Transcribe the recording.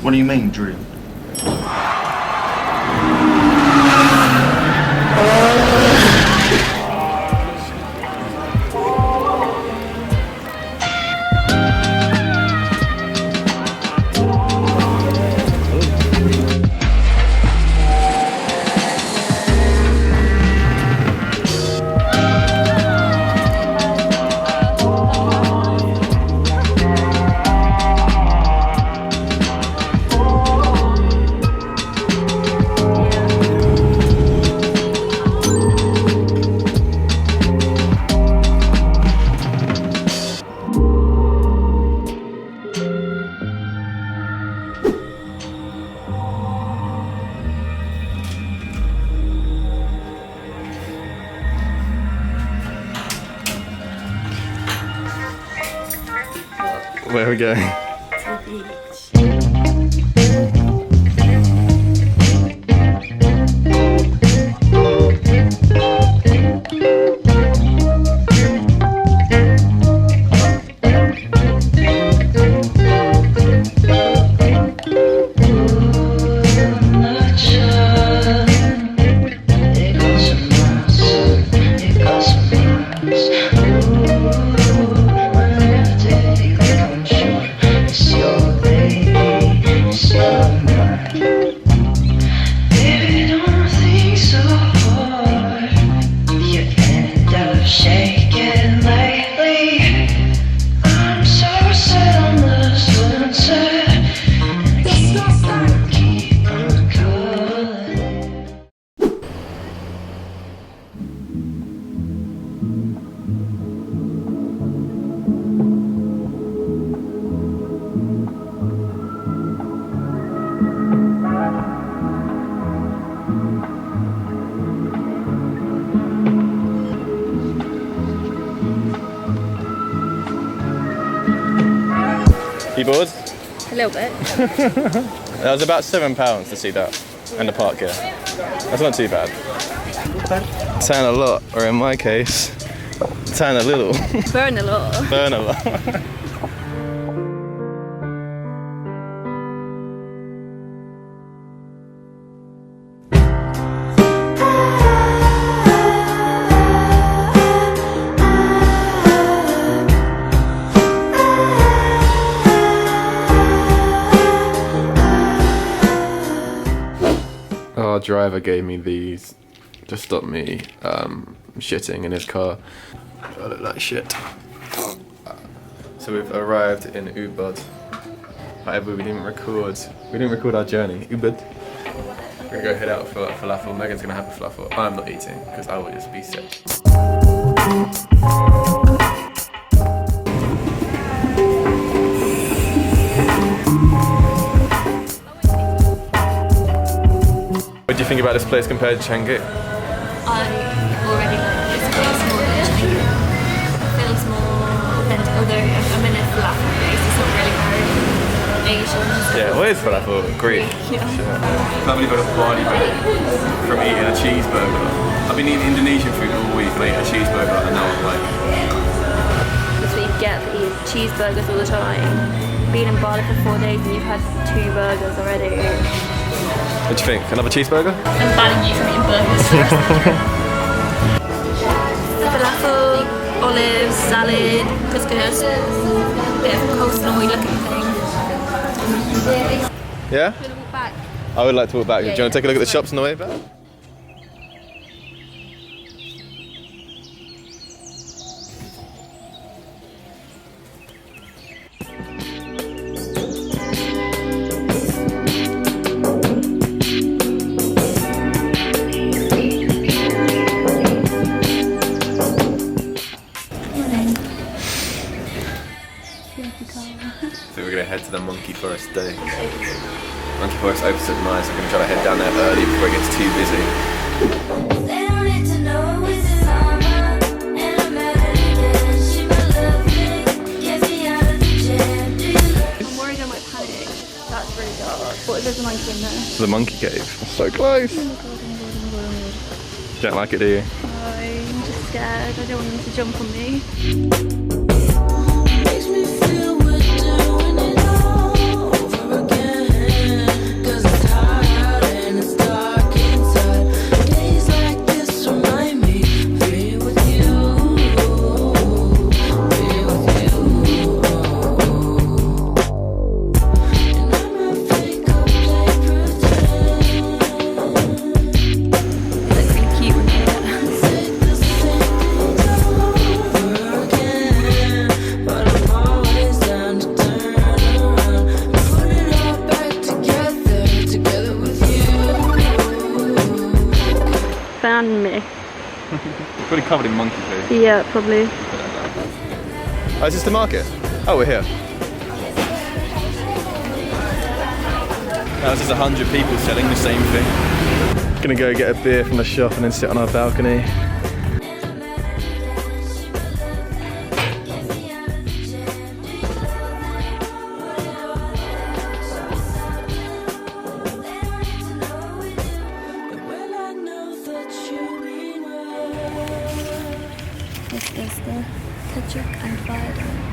What do you mean, Drew? Where are we going? To the beach. You bored? A little bit. That was about £7 to see that and the park here. That's not too bad. Tanah Lot, or in my case, Tanah Little. Burn a lot. Burn a lot. Our driver gave me these to stop me shitting in his car. I look like shit. So we've arrived in Ubud. However, we didn't record our journey. Ubud. We're gonna go head out for falafel. Megan's gonna have a falafel. I'm not eating because I will just be sick. What do you think about this place compared to Canggu? I already like this place more than Canggu. It feels more authentic, although I'm in a falafel place, it's not really very Asian. Yeah, what is falafel? Greek. Yeah. Can't believe I got Bali Belly from eating a cheeseburger. I've been eating Indonesian food all week and I ate a cheeseburger and now I'm like... That's what you get for eating cheeseburgers all the time. Been in Bali for 4 days and you've had 2 burgers already. What do you think? Another cheeseburger? I'm banning you from eating burgers. Falafel, olives, salad, couscous, bit of a coleslaw looking thing. Yeah? I'm gonna walk back. I would like to walk back. Yeah, Do you want to take a look at the shops on the way back? So we're going to head to the Monkey Forest Day. Monkey Forest opens at 9, so we're going to try to head down there early before it gets too busy. They don't need to know it's summer, and I'm out she will love me, get me out of the jam. Do you love I'm worried I might panic. That's really dark. What if there's a monkey in there? The monkey cave. So close. Oh my god, oh my god, oh my god, oh my god. Don't like it, do you? No, I'm just scared. I don't want him to jump on me. makes me feel we're doing it all over again? covered in monkey poo. Yeah, probably. Oh, is this the market? Oh, we're here. Now, this is 100 people selling the same thing. Gonna go get a beer from the shop and then sit on our balcony. This is the Kachuk and Viaduct.